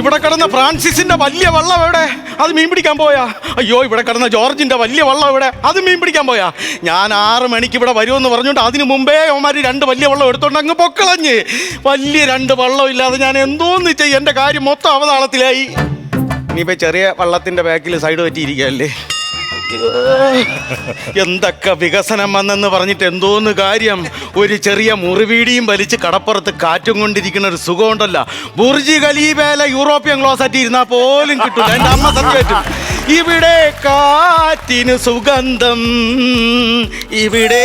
ഇവിടെ കിടന്ന ഫ്രാൻസിസിന്റെ വലിയ വള്ളം എവിടെ? അത് മീൻ പിടിക്കാൻ പോയാ? അയ്യോ, ഇവിടെ കിടന്ന ജോർജിന്റെ വലിയ വള്ളം എവിടെ? അത് മീൻ പിടിക്കാൻ പോയാ? ഞാൻ 6 മണിക്ക് ഇവിടെ വരുമെന്ന് പറഞ്ഞുകൊണ്ട് അതിന് മുമ്പേ അവന്മാർ 2 വലിയ വള്ളം എടുത്തോണ്ട് അങ്ങ് പൊക്കളഞ്ഞ്. വലിയ 2 വള്ളം ഇല്ലാതെ ഞാൻ എന്തോന്ന് ചെയ്യും? എന്റെ കാര്യം മൊത്തം അവതാളത്തിലായി. ഇനിയിപ്പോ ചെറിയ വള്ളത്തിന്റെ ബാക്കിൽ സൈഡ് പറ്റിയിരിക്കല്ലേ. എന്തൊക്കെ വികസനം വന്നെന്ന് പറഞ്ഞിട്ട് എന്തോന്ന് കാര്യം? ഒരു ചെറിയ മുറിവീടിയും വലിച്ച് കടപ്പുറത്ത് കാറ്റും കൊണ്ടിരിക്കുന്ന ഒരു സുഖം ഉണ്ടല്ലോ. ബുർജ് ഖലീഫയിലെ യൂറോപ്യൻ ക്ലോസറ്റ് ഇരുന്നാ പോലും കിട്ടില്ല. എൻ്റെ അമ്മ സത്യം. ഇവിടെ കാറ്റിന് സുഗന്ധം, ഇവിടെ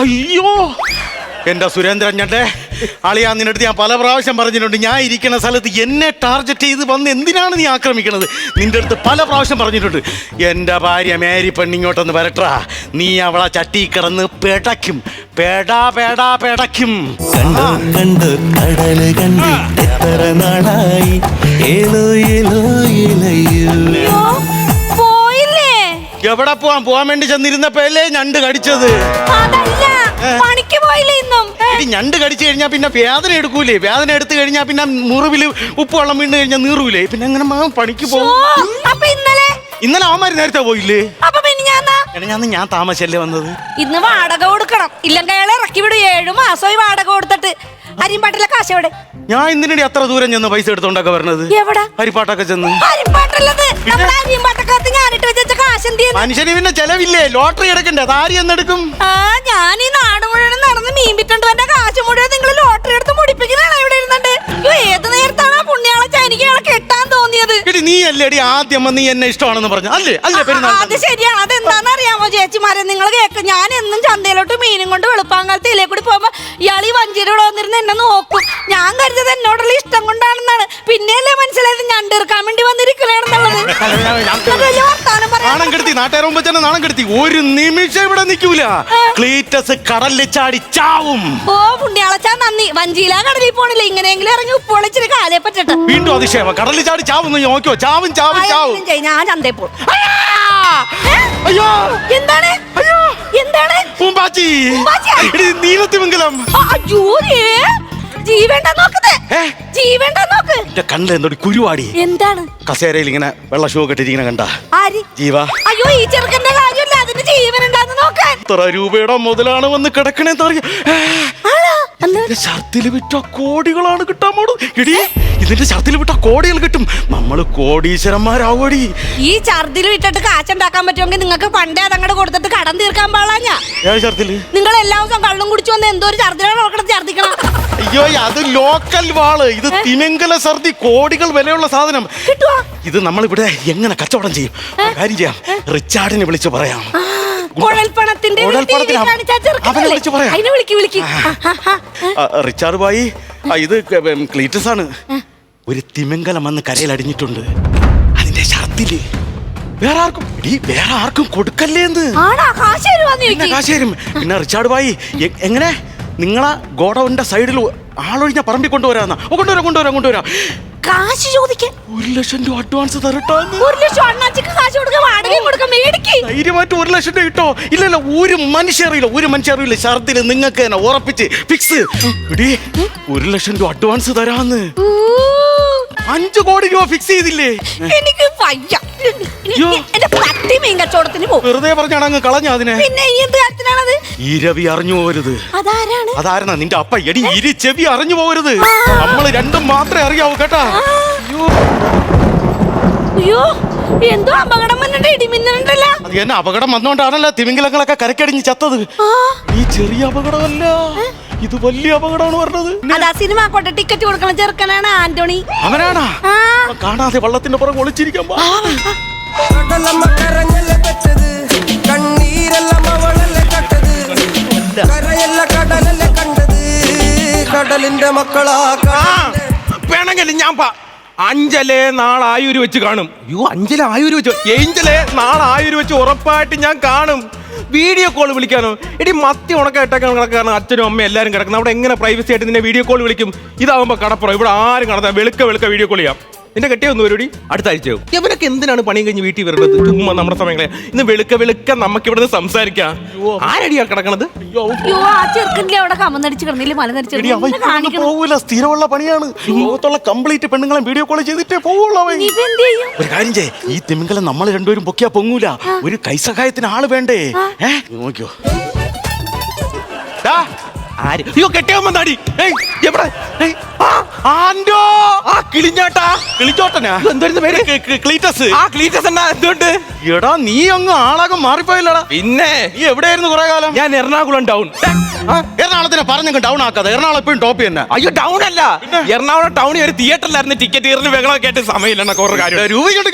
അയ്യോ എന്റെ സുരേന്ദ്രൻ ഞണ്ടേ, അളിയാ, നിന്നടുത്ത് ഞാൻ പല പ്രാവശ്യം പറഞ്ഞിട്ടുണ്ട്, ഞാൻ ഇരിക്കുന്ന സ്ഥലത്ത് എന്നെ ടാർഗറ്റ് ചെയ്ത് വന്ന് എന്തിനാണ് നീ ആക്രമിക്കണത്? നിന്റെ അടുത്ത് പല പ്രാവശ്യം പറഞ്ഞിട്ടുണ്ട്, എൻ്റെ ഭാര്യ മേരി പെണ്ണിങ്ങോട്ടൊന്ന് വരട്ടാ, നീ അവളെ ചട്ടി കിടന്ന് പെടയ്ക്കും, പെടയ്ക്കും. കണ്ടു കണ്ടു കടല് കണ്ടു എത്ര നാളായി, ഏലോ ഏലോ ഏലയോ. എവിടെ പോവാൻ വേണ്ടി ചെന്നിരുന്നപ്പോഴല്ലേ ഞണ്ട് കടിച്ചത്? പണിക്ക് പോയില്ലേ ഇന്നും? ഞണ്ട് കടിച്ചു കഴിഞ്ഞാൽ പിന്നെ വേദന എടുക്കൂലേ? വേദന എടുത്തു കഴിഞ്ഞാൽ പിന്നെ മുറിവില് ഉപ്പ് വെള്ളം വീണ് കഴിഞ്ഞാൽ നീറൂലേ? പിന്നെ എങ്ങനെ പണിക്ക് പോകും? ഇന്നലെ അവന്മാര് നേരത്തെ പോയില്ലേ? ഞാൻ താമസല്ലേ വന്നത്. ഇന്ന് വാടക കൊടുക്കണം, ഇല്ലെങ്കിൽ അയാളെ ഇറക്കി വിടും. 7 മാസമായി വാടക കൊടുത്തിട്ട്. അരിമ്പാട്ടിലെ കാശ് എവിടെ? ഞാൻ എന്തിനടി അത്ര ദൂരം ചെന്ന് പൈസ എടുത്തോണ്ടൊക്കെ വരണത്? എവിടെ? ഹരിപ്പാട്ടൊക്കെ ചെന്ന്. മനുഷ്യന് പിന്നെ ചെലവില്ലേ? ലോട്ടറി എടുക്കണ്ടേ? അതാരി എന്നെടുക്കും? ഞാൻ ഈ നാട് മുഴുവൻ നടന്ന് മീൻ വിറ്റോണ്ട് എന്റെ കാശ് മുഴുവൻ നിങ്ങൾ ലോട്ടറി എടുത്ത് മുടിപ്പിക്കുന്നതാണ് ഇവിടെ ഇരുന്നുണ്ട്. ഏത് നേരത്താണ് ആ പുണ്യാളച്ച എനിക്ക് ഇയാളെ കെട്ടാൻ തോന്നിയത്? നീ അല്ലേടി ആദ്യം നീ എന്നെ ഇഷ്ടമാണെന്ന് പറഞ്ഞു അല്ലേ? അത് ശരിയാണ്. അതെന്താണെന്ന് അറിയാമോ ചേച്ചിമാരെ? നിങ്ങൾ കേക്ക്, ഞാൻ എന്നും ചന്തയിലോട്ട് മീനും കൊണ്ട് വെളുപ്പാങ്കാലത്ത് ഇലേ കൂടി പോകുമ്പോ ഇയാൾ ഈ വഞ്ചിയുടെ വന്നിരുന്ന് എന്നെ നോക്കും. ഞാൻ കരുതത് എന്നോടുള്ള ഇഷ്ടം കൊണ്ടാണെന്നാണ്. പിന്നെയല്ലേ മനസ്സിലായത് ഞണ്ടിറക്കാൻ വേണ്ടി വന്നിരിക്കണേന്നുള്ളത്. നാണം കെടുത്തി, നാട്ടുകാർ മുമ്പ് തന്നെ നാണം കെടുത്തി. ഒരു നിമിഷം ഇവിടെ നിൽക്കൂല. ക്ലീറ്റസ് കടലിൽ ചാടി ചാവും. ഓ പുണ്യാളച്ചാ നന്ദി. വഞ്ചിയിലാ കടലിൽ പോണില്ല, ഇങ്ങനെയെങ്കിലും ഇറങ്ങി ഉപ്പൊളിച്ചിട്ട് കാലേ പറ്റട്ടെ. വീണ്ടും അതിശയം. കടലിൽ ചാടി ചാവും. നോക്കിയോ? ചാവും. ഞാൻ ചന്തയിൽ പോകും. അയ്യോ എന്താണ്? എന്താണ്? പൂമ്പാച്ചി, നീലത്തിമംഗലം. കണ്ണിൽ എന്തോ കുരുവാടി. എന്താണ്? കസേരയിൽ ഇങ്ങനെ വെള്ള ഷൂ കെട്ടിരിക്കുന്ന കണ്ട ജീവ. അയ്യോ, ഈ ചെറുക്കന്റെ കാര്യമല്ല, അതിന് ജീവൻ ഉണ്ടാന്ന് നോക്കാൻ. എത്ര രൂപയുടെ മുതലാണ് വന്ന് കിടക്കണേന്ന് അറിയാം. ഷർട്ടിൽ വിറ്റ കോടികളാണ് കിട്ടാൻ പോണു. ഇടി, ഇതിന്റെ ഷർട്ടിൽ വിട്ട കോടികൾ കിട്ടും. നമ്മള് കോടീശ്വരന്മാരാവടി. ഈ ഛർദിൽ വിട്ടിട്ട് കാച്ചുണ്ടാക്കാൻ പറ്റുമെങ്കിൽ നിങ്ങൾക്ക് പണ്ടേ അതങ്ങോട്ട് കൊടുത്തിട്ട് കടം തീർക്കാൻ പാടില്ല. നിങ്ങൾ എല്ലാ ദിവസവും കള്ളും കുടിച്ചു വന്ന് എന്തോ ഒരു ഛർദിലാണ് നോക്കണം, ഛർദിക്കണം. അയ്യോ, അത് ലോക്കൽ വാള്. ഇത് തിമിംഗല ഛർദി, കോടികൾ വിലയുള്ള സാധനം. ഇത് നമ്മളിവിടെ എങ്ങനെ കച്ചവടം ചെയ്യും? കാര്യം ചെയ്യാം, റിച്ചാർഡിനെ വിളിച്ചു പറയാം. റിച്ചാർഡ് ഭായി, ഇത് ക്ലീറ്റസ് ആണ്. ഒരു തിമിംഗലം വന്ന് കരയിൽ അടിഞ്ഞിട്ടുണ്ട്. അതിന്റെ ഛർദില് വേറെ ആർക്കും കൊടുക്കല്ലേന്ന്. കാശ് തരും. പിന്നെ റിച്ചാർഡ് ഭായി, എങ്ങനെ നിങ്ങളെ ഗോഡൌണിന്റെ സൈഡിൽ ആളൊഴിഞ്ഞ പറമ്പിൽ കൊണ്ടുവരാന്നാ? കൊണ്ടുവരാം. കാശ് ചോദിക്കാൻ 1 ലക്ഷം രൂപ അഡ്വാൻസ് തരട്ടാന്ന്. 1 ലക്ഷം അണ്ണാച്ചിക്ക് കാശ് കൊടുക്കാൻ, വാടകയും കൊടുക്കാൻ. ധൈര്യമായിട്ട് 1 ലക്ഷം രൂപ ഇട്ടോ. ഇല്ല, ഒരു മനുഷ്യ അറിയില്ല. ഛർദില് നിങ്ങൾക്ക് തന്നെ ഉറപ്പിച്ച് ഫിക്സ്. 1 ലക്ഷം രൂപ അഡ്വാൻസ് തരാന്ന്. 5 കോടി രൂപ ഫിക്സ് ചെയ്തില്ലേ? എനിക്ക് വയ്യ. എന്റെ പട്ടി മീൻ കച്ചവടത്തിന് പോകും. വെറുതെ പറഞ്ഞാണ് അങ്ങ് കളഞ്ഞ അതിനെ. പിന്നെ എന്ത് കാര്യത്തിനാണത്? ഈ രവി അറിഞ്ഞു പോകരുത്. അതാരാണ് നിന്റെ അപ്പ? എടി, ഇരി ചെവി അറിഞ്ഞു പോകരുത്. നമ്മള് രണ്ടും മാത്രമേ അറിയാവൂ കേട്ടാ. അയ്യോ, എന്തോ അപകടം വന്നിട്ട് ഇടിമിന്നണ്ടല്ല. അത് തന്നെ അപകടം വന്നോണ്ടാണല്ലോ തിമിംഗലങ്ങളൊക്കെ കരക്കടിഞ്ഞ് ചത്തത്. ഈ ചെറിയ അപകടമല്ല, ഇത് വലിയ അപകടമാണ് പറഞ്ഞത്. അതാ സിനിമ കൊട്ട ടിക്കറ്റ് കൊടുക്കണ ചെറുക്കനാണ് ആന്റണി. അവനാണാ? കാണാതെ വള്ളത്തിന്റെ പുറകെ ഒളിച്ചിരിക്കാൻ. കടലിന്റെ മക്കളാ വേണമെങ്കിൽ ഞാൻ അഞ്ചലെ നാളെ ആയൂര് വെച്ച് കാണും. അഞ്ചലെ ആയൂര് വെച്ച്, ഏഞ്ചലെ നാളെ ആയൂര് വെച്ച് ഉറപ്പായിട്ട് ഞാൻ കാണും. വീഡിയോ കോൾ വിളിക്കാനോ? എടി, മത്തി ഉണക്കായിട്ടൊക്കെ കിടക്കാണ് അച്ഛനും അമ്മയും എല്ലാവരും കിടക്കുന്നത്. അവിടെ എങ്ങനെ പ്രൈവസി ആയിട്ട് നിന്നെ വീഡിയോ കോൾ വിളിക്കും? ഇതാവുമ്പോ കടപ്പുറം, ഇവിടെ ആരും കടത്താം. വെളുക്ക വീഡിയോ കോൾ ചെയ്യാം. നിന്റെ കെട്ടിയൊന്നും ഒരുപടി അടുത്ത ആഴ്ചയാവും. ഇവരൊക്കെ എന്തിനാണ് പണിയും കഴിഞ്ഞ് വീട്ടിൽ വരുന്നത്? ചുമ്മാ നമ്മുടെ സമയങ്ങളെ ഇന്ന് വെളുക്ക നമുക്ക് ഇവിടുന്ന് സംസാരിക്കാം. ആരടിയാ കിടക്കണത്? അയ്യോ ആ ചെറുക്കനിലെ അവിടെ കമന്നടിച്ച് കിടന്നില്ല മലനടിച്ച് പോവൂല, സ്ഥിരമുള്ള പണിയാണ്. ലോകത്തുള്ള കംപ്ലീറ്റ് പെണ്ണുങ്ങളെ വീഡിയോ കോൾ ചെയ്തിട്ടേ പോവുള്ളൂ അവൻ. ഒരു കാര്യം ചെയ്യ്, ഈ തിമിംഗലം നമ്മൾ രണ്ടുപേരും പൊക്കിയാ പൊങ്ങൂല. ഒരു കൈസഹായത്തിന് ആള് വേണ്ടേ? നോക്കിയോ ആര്? അയ്യോ കെട്ടിയാൻ വന്നാടി. എവിടെ? ആൻഡോ ആ കിളിഞ്ഞാട്ടാ. കിളിച്ചോട്ടനാ? എന്തായിരുന്നു പേര്? ക്ലീറ്റസ്. ആ ക്ലീറ്റസ് എന്നാ എന്തുകൊണ്ട്? എടാ നീ അങ്ങ് ആളാകെ മാറിപ്പോയില്ലടാ. പിന്നെ നീ എവിടെയായിരുന്നു കുറെ കാലം? ഞാൻ എറണാകുളം ടൗൺ. എറണാകുളത്തിനെ പറഞ്ഞങ്ങ് ഡൗൺ ആക്കാതെ. എറണാകുളം എപ്പോഴും ടോപ്പ് തന്നെ. അയ്യോ ടൗൺ അല്ല, എറണാകുളം ടൗണിൽ ഒരു തിയേറ്ററിലായിരുന്നു ടിക്കറ്റ് കയറുന്ന വെകളൊക്കെ ആയിട്ട് സമയമില്ല. കുറെ കാര്യം രൂപ ഒരു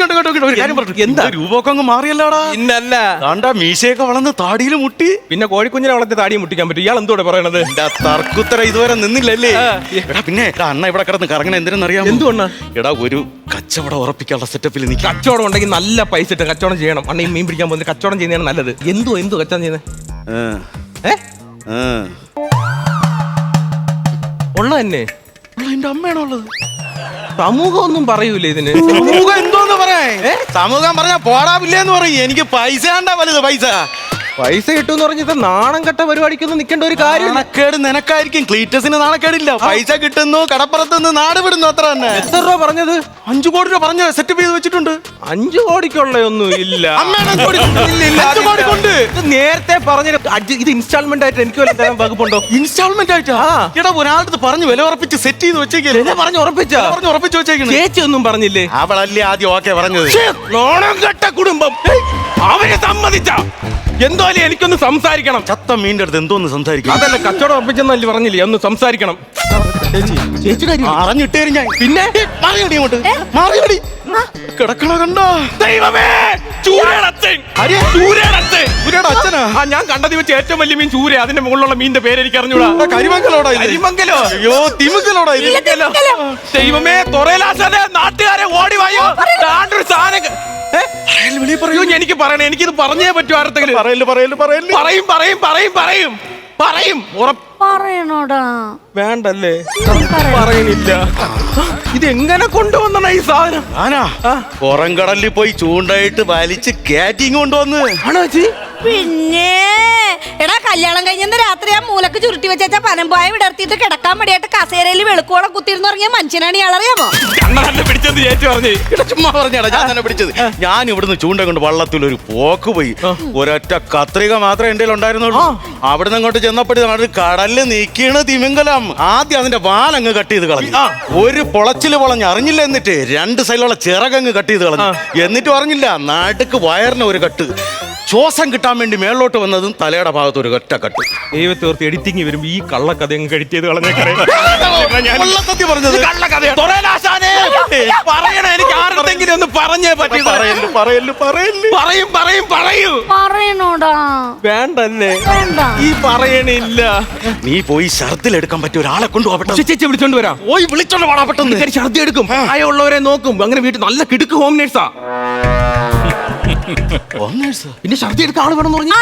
കാര്യം പറഞ്ഞു. എന്താ രൂപമൊക്കെ അങ്ങ് മാറിയല്ലോടാ. ഇന്നല്ല താണ്ടാ മീശയൊക്കെ വളർന്ന് താടിയിൽ മുട്ടി. പിന്നെ കോഴിക്കുഞ്ഞിനെ വളർത്തി താടിയും മുട്ടിക്കാൻ പറ്റും. ഇയാൾ എന്തോടെ പറയണത്? തർക്കുത്തര ഇതുവരെ നിന്നില്ലല്ലേ? എടാ പിന്നെ അണ്ണ ഇവിടെ കിടന്ന് കറങ്ങണ എന്തിനെന്നറിയാം? എന്തുകൊണ്ടാ? എടാ ഒരു കച്ചവടം ഉറപ്പിക്കാനുള്ള സെറ്റപ്പിൽ നിൽക്കാം. കച്ചവടം ഉണ്ടെങ്കിൽ നല്ല പൈസ ഇട്ട് കച്ചവടം ചെയ്യണം. അണ്ണ ഈ മീൻ പിടിക്കാൻ പോകുന്നത് കച്ചവടം ചെയ്യുന്നതാണ് നല്ലത്. എന്തോ കച്ചവടം ചെയ്യുന്നത് ഉള്ള തന്നെ. എന്റെ അമ്മയാണോ ഉള്ളത്? സമൂഹം ഒന്നും പറയൂലേ ഇതിന്? സമൂഹം എന്തോന്ന് പറയാ? സമൂഹം പറഞ്ഞാ പോടാവില്ലേന്ന് പറയും. എനിക്ക് പൈസ കണ്ടാ വലുത്. പൈസ കിട്ടുമെന്ന് പറഞ്ഞത് നാണം കെട്ട പരിപാടിക്കൊന്നും നിൽക്കേണ്ട ഒരു കാര്യം. നാണക്കേട് നിനക്കായിരിക്കും, ക്ലീറ്റസിന് നാണക്കേടില്ല. പൈസ കിട്ടുന്നു, കടപ്പുറത്തുനിന്ന് നാട് വിടുന്നു, അത്ര തന്നെ. എത്ര രൂപ പറഞ്ഞത്? 5 കോടി രൂപ പറഞ്ഞ സെറ്റപ്പ് ചെയ്ത് വെച്ചിട്ടുണ്ട്. 5 കോടിക്കുള്ള ഒന്നും ഇല്ല. നേരത്തെ പറഞ്ഞ ഇത് ഇൻസ്റ്റാൾമെന്റ് ആയിട്ട് എനിക്ക് വല്ല തരാൻ വകുപ്പുണ്ടോ? ഇൻസ്റ്റാൾമെന്റ് ആയിട്ടാ? എടാ ഒരാളുടെ പറഞ്ഞു വില ഉറപ്പിച്ച് സെറ്റ് ചെയ്ത് വെച്ചേക്കല്ലേ? പറഞ്ഞു ഉറപ്പിച്ചു വെച്ചേക്കുന്നു. ചേച്ചി ഒന്നും പറഞ്ഞില്ലേ? അവളല്ലേ ആദ്യം ഓക്കെ പറഞ്ഞത്. നാണം കെട്ട കുടുംബം. അവരെ സമ്മതിച്ച എന്തായാലും എനിക്കൊന്ന് സംസാരിക്കണം. ചത്ത മീൻ്റെ അടുത്ത് എന്തോന്ന് സംസാരിക്കും? അതല്ല കച്ചവടം ഉറപ്പിച്ചെന്നല്ലേ പറഞ്ഞില്ലേ? ഒന്ന് സംസാരിക്കണം. അറിഞ്ഞിട്ടേ ഞാൻ. പിന്നെ മാറിയടി അങ്ങോട്ട്, മാറിയടി. കിടക്കണ കണ്ടോ? ദൈവമേ, ചൂരടച്ചൻ. ചൂരയുടെ അച്ഛനാ? ഞാൻ കണ്ടത് വെച്ച് ഏറ്റവും വലിയ മീൻ ചൂര. അതിന്റെ മുകളിലുള്ള മീനിന്റെ പേര് എനിക്ക് അറിഞ്ഞൂടാ. കരിമംഗലോടാ? കരിമംഗലോ? അയ്യോ തിമിംഗലോടാ ഇത്. ദൈവമേ, തൊറയിലാശാനെ നാട്ടുകാരെ ഓടി വായോ. ഒരു സാധനം എനിക്ക് പറയണേ. എനിക്കിത് പറഞ്ഞേ പറ്റൂ. ആർക്കെങ്കിലും പറയും. പറയണോടാ? വേണ്ടല്ലേ? പറയണില്ല. ഇതെങ്ങനെ കൊണ്ടുവന്ന ഈ സാധനം? പുറം കടലിൽ പോയി ചൂണ്ടായിട്ട് വലിച്ച് കാറ്റിങ് കൊണ്ടുവന്ന്. ആണോ ചേച്ചി? പിന്നെ എടാ കല്യാണം കഴിഞ്ഞ രാത്രി ആ മൂലക്ക് ചുരുട്ടി വെച്ചാ പനമ്പായ വിടർത്തിയിട്ട് കിടക്കാൻ മടിയായിട്ട് കസേരയിൽ വെളുക്കോളം കുത്തിരുന്ന് തുടങ്ങിയ മനുഷ്യനാണ് ഇയാളറിയാമോ? പിടിച്ചത് ചേച്ചി പറഞ്ഞു. ചുമ്മാ പറഞ്ഞാടാ, ഞാൻ തന്നെ പിടിച്ചത്. ഞാൻ ഇവിടുന്ന് ചൂണ്ട കൊണ്ട് വള്ളത്തിൽ ഒരു പോക്ക് പോയി. ഒരൊറ്റ കത്രിക മാത്രമേ എന്റെ ഉണ്ടായിരുന്നുള്ളൂ. അവിടുന്ന് അങ്ങോട്ട് ചെന്നപ്പോഴാണ് കടലിൽ നീക്കിയാണ് തിമിംഗലം. ആദ്യം അതിന്റെ വാലങ്ങ് കട്ട് ചെയ്ത് കളഞ്ഞു. ഒരു പൊളച്ചില് പൊളഞ്ഞ് അറിഞ്ഞില്ല. എന്നിട്ട് 2 സൈഡിലുള്ള ചിറകങ്ങ് കട്ട് ചെയ്ത് കളഞ്ഞു. എന്നിട്ടും അറിഞ്ഞില്ല. നടുക്ക് വയറിന് ഒരു കട്ട്. ശ്വാസം കിട്ടാൻ വേണ്ടി മേളിലോട്ട് വന്നതും തലയുടെ ഭാഗത്ത് ഒരു ഒറ്റ കട്ട്. ദൈവത്തോർത്ത് എഡിറ്റിംഗ് വരുമ്പോ ഈ കള്ളക്കഥ എഡിറ്റ് ചെയ്ത് കളഞ്ഞേക്കറേ. പറയണ എനിക്ക് ആരുടെങ്കിലും ഒന്ന് പറഞ്ഞേ പറ്റി. പറയണോടാ? വേണ്ടല്ലേ? ഈ പറയണില്ല. നീ പോയി ഛർദിൽ എടുക്കാൻ പറ്റിയ ഒരാളെ കൊണ്ടുപോകട്ടെ. ചേച്ചി വിളിച്ചോണ്ട് വരാം. പോയി വിളിച്ചോണ്ട് പോടാ പെട്ടെന്ന്. ഛർദി എടുക്കും, ആയുള്ളവരെ നോക്കും. അങ്ങനെ വീട്ടിൽ നല്ല കിടുക്ക് ഹോം നേഴ്സാ. പിന്നെ ഛർദി എടുക്കാൻ ആള് വേണം പറഞ്ഞു.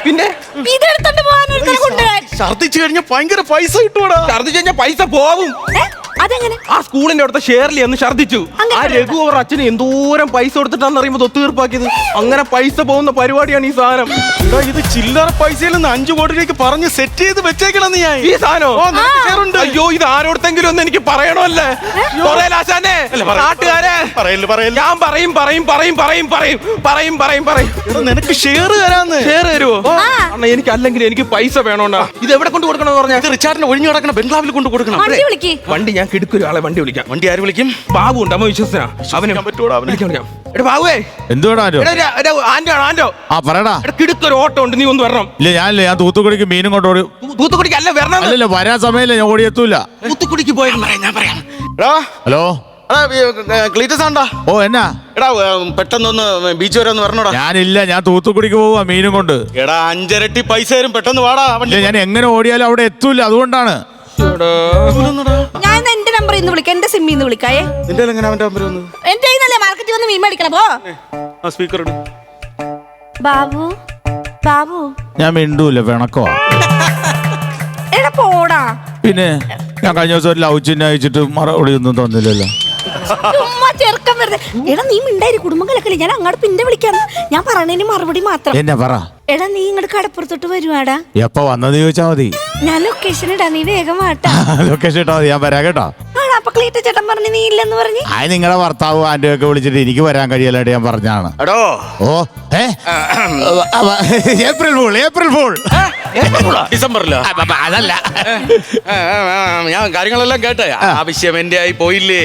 പിന്നെ ഛർദിച്ചു കഴിഞ്ഞാൽ ഭയങ്കര പൈസ കിട്ടുവാടാ. ഛർദിച്ചു കഴിഞ്ഞാൽ പൈസ പോവും. അതെങ്ങനെ? ആ സ്കൂളിന്റെ അടുത്ത ഷേർലി ഒന്ന് ഛർദിച്ചു. ആ രഘു അവർ അച്ഛന് എന്തോരം പൈസ കൊടുത്തിട്ടാന്ന് അറിയുമ്പോ ഒത്തുതീർപ്പാക്കിയത്. അങ്ങനെ പൈസ പോകുന്ന പരിപാടിയാണ് ഈ സാധനം. ഇത് ചില്ലറ പൈസയിൽ നിന്ന് 5 കോടിയിലേക്ക് പറഞ്ഞ് സെറ്റ് ചെയ്ത് വെച്ചേക്കണം നീ. ഈ സാധനം അയ്യോ ഇത് ആരോടത്തെങ്കിലും ഒന്ന് എനിക്ക് പറയണമല്ലേ? നാട്ടുകാരെ ഞാൻ പറയും. നിനക്ക് ഷെയർ തരാന്ന്. ഷെയർ തരുമോ? അണ്ണ എനിക്ക് അല്ലെങ്കിൽ എനിക്ക് പൈസ വേണോണ്ടാ. ഇത് എവിടെ കൊണ്ട് കൊടുക്കണമെന്ന് പറഞ്ഞാൽ റിച്ചാർഡിന്റെ ഒഴിഞ്ഞു കിടക്കണ ബംഗ്ലാവിൽ കൊണ്ട് കൊടുക്കണം. വണ്ടി ഞാൻ കിടക്കൊരു ആളെ വണ്ടി വിളിക്കാം. വണ്ടി ആര് വിളിക്കും? ബാബു ഉണ്ട്, അമ്മ വിശ്വസനാ. അവനെ വിളിക്കാം. എടാ ബാബുവേ. എന്തുവാടാ ആൻഡോ? ആ പറയടാ. കിടക്കൊരു ഓട്ടം ഉണ്ട്, നീ ഒന്ന് വരണം. ഇല്ല ഞാനില്ല, ഞാൻ തൂത്തുക്കുടിക്ക് മീനും കൊണ്ട് ഓടി. തൂത്തുക്കുടിക്ക് അല്ല വരണം. അല്ലല്ല വരാൻ സമയമില്ല, ഞാൻ ഓടിയെത്തൂല. തൂത്തുക്കുടിക്ക് പോയി ഞാൻ പറയാം. Hello Cletus ആണ്ടാ? ഓ എന്നാ? എടാ പെട്ടെന്നൊന്ന് ബീച്ച് വരെ ഒന്ന് വരണോടാ. ഞാനില്ല, ഞാൻ തൂത്തുക്കുടിക്ക് പോവാ മീനും കൊണ്ട്. എടാ 5 ഇരട്ടി പൈസ തരും, പെട്ടെന്ന് വാടാ. ഞാൻ എങ്ങനെ ഓടിയാലും അവിടെ എത്തൂല, അതുകൊണ്ടാണ്. ഞാൻ എന്റെ നമ്പർ ഇന്ന് വിളിക്കാം, എന്റെ സിമ്മിൽ നിന്ന് വിളിക്കായേ. നിന്റെ എങ്ങനെ അവന്റെ നമ്പർ വന്നു? എന്റെ മാർക്കറ്റിൽ വന്ന് മീൻ മേടിക്കണം. പോ. സ്പീക്കർ ബാബു ബാബു. ഞാൻ മിണ്ടൂല, പിണക്കോ. എടാ പോടാ. പിന്നെ ഞാൻ കഴിഞ്ഞ ദിവസം ഒരു ലവ് ചിഹ്നം അയച്ചിട്ട് മറുപടി ഒന്നും തന്നില്ലല്ലോ. ചുമ്മാ ചെറുക്കം വെറുതെ. എടാ നീ മിണ്ടായി കുടുംബം കലക്കല്ലേ, ഞാൻ അങ്ങോട്ട് പിന്നെ വിളിക്കാണ്. ഞാൻ പറയണതിന് മറുപടി മാത്രം. എന്നെ പറ. എടാ നീ ഇങ്ങോട്ട് കടപ്പുറത്തോട്ട് വരുവാടാ. എപ്പ വന്നെന്ന് ചോദിച്ചാ മതി. ഞാൻ ലൊക്കേഷൻ ഇടാ, നീ വേഗം വാട്ടാ. ലൊക്കേഷൻ ഇട്ടാ മതി, ഞാൻ വരാം കേട്ടോ. ആടാ അപ്പൊ ക്ലീറ്റ ചേട്ടൻ പറഞ്ഞു നീ ഇല്ലെന്ന് പറഞ്ഞു. ആ നിങ്ങളെ ഭർത്താവ് ആന്റി ഒക്കെ വിളിച്ചിട്ട് എനിക്ക് വരാൻ കഴിയല്ലായിട്ട് ഞാൻ പറഞ്ഞാണ്. എടോ ഓ ഏപ്രിൽ ഫൂൾ, ഏപ്രിൽ ഫൂൾ. ഡിസംബറിലോ? അതല്ല, ഞാൻ കാര്യങ്ങളെല്ലാം കേട്ടെ. ആവശ്യം എന്റെ ആയി പോയില്ലേ.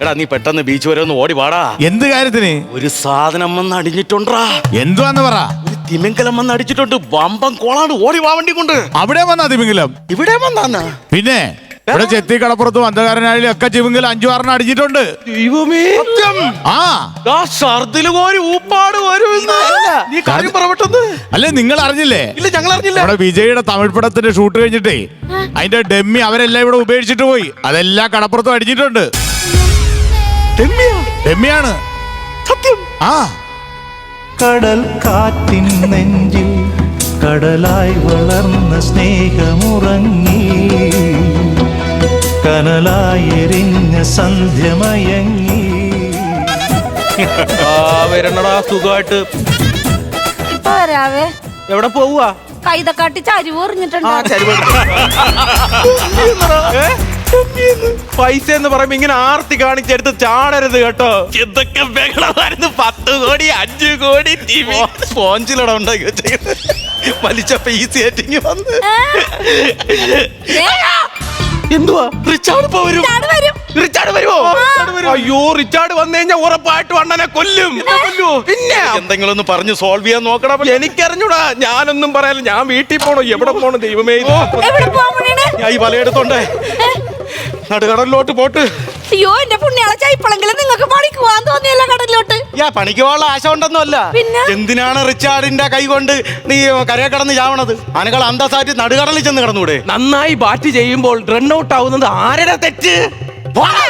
എടാ നീ പെട്ടെന്ന് ബീച്ച് വരെ ഒന്ന് ഓടി വാടാ. എന്ത് കാര്യത്തിന്? ഒരു സാധനം വന്ന് അടിഞ്ഞിട്ടുണ്ടാ. എന്തുവാന്ന് പറ. ഒരു തിമിംഗലം വന്ന് അടിച്ചിട്ടുണ്ട്. വമ്പം കോളാണ്, ഓടി വാ വണ്ടി കൊണ്ട്. അവിടെ വന്നാ തിമിംഗലം? ഇവിടെ വന്നാ പിന്നെ ഇവിടെ ചെത്തി കടപ്പുറത്തും അന്ധകാരനായാലും ഒക്കെ തിമിംഗലം 5-6 അടിച്ചിട്ടുണ്ട്. ദൈവമേ. ആ ഷർദില് കോരി ഊപ്പാട് വരുമെന്ന്. നീ കാര്യം പറവട്ടെന്ന്. അല്ലേ നിങ്ങൾ അറിഞ്ഞില്ലേ? ഇല്ല ഞങ്ങൾ അറിഞ്ഞില്ല. നമ്മുടെ വിജയുടെ തമിഴ് പടത്തിന്റെ ഷൂട്ട് കഴിഞ്ഞിട്ടേ അതിന്റെ ഡെമ്മി അവരെല്ലാം ഇവിടെ ഉപേക്ഷിച്ചിട്ട് പോയി. അതെല്ലാം കടപ്പുറത്തും അടിച്ചിട്ടുണ്ട്. ഡെമ്മിയാണ് സത്യം. ആ കടൽ കാറ്റിൻ നെഞ്ചിൽ കടലായി വളർന്ന സ്നേഹമുറങ്ങി, കനലായെരിഞ്ഞ സന്ധ്യമയങ്ങി. വരണടാ സുഖമായിട്ട്. ഇപ്പൊ വരാവേ. എവിടെ പോവുക? കൈതക്കാട്ടി ചരിവ് എറിഞ്ഞിട്ടുണ്ട്. പൈസ എന്ന് പറയുമ്പോ ഇങ്ങനെ ആർത്തി കാണിച്ചെടുത്ത് ചാടരുത് കേട്ടോ. എന്തൊക്കെ ബഹളമായിരുന്നു. 10 കോടി 5 കോടി സ്പോഞ്ചിലട ഉണ്ടാക്കി വെച്ചേക്കുന്നത്. വലിച്ചപ്പോ ഈ സെറ്റിങ് വന്ന് എന്തുവാ? റിച്ചാർഡ് ഇപ്പൊ വരും. വരും. റിച്ചാർഡ് വരുമോ? അയ്യോ റിച്ചാർഡ് വന്നു കഴിഞ്ഞാൽ ഉറപ്പായിട്ട് അണ്ണനെ കൊല്ലും. പിന്നെ എന്തെങ്കിലും ഒന്ന് പറഞ്ഞു സോൾവ് ചെയ്യാൻ നോക്കടാ. എനിക്കറിഞ്ഞൂടാ, ഞാനൊന്നും പറയാനില്ല. ഞാൻ വീട്ടിൽ പോണോ? എവിടെ പോണോ? ദൈവമേ. എവിടെ പോവാണ്? ഞാൻ ഈ വലയെടുത്തോണ്ടേ നടുകടലിലോട്ട് പോട്ട്. അയ്യോ എന്റെ പുണ്യാളെ ചൈപ്പളെങ്കിലും നിങ്ങൾക്ക് പണിക്ക് പോവാൻ തോന്നിയല്ലോ കടലിലോട്ട്. പണിക്ക് പോകാനുള്ള ആശ ഉണ്ടെന്നും അല്ല. പിന്നെ? എന്തിനാണ് റിച്ചാർഡിന്റെ കൈ കൊണ്ട് നീ കരയെ കടന്ന് ചാവണത്? അനകൾ അന്തസ്സായിട്ട് നടുകടലിൽ ചെന്ന് കിടന്നൂടെ? നന്നായി ബാറ്റ് ചെയ്യുമ്പോൾ റൺ ഔട്ട് ആവുന്നത് ആരുടെ തെറ്റ്? പോടാ.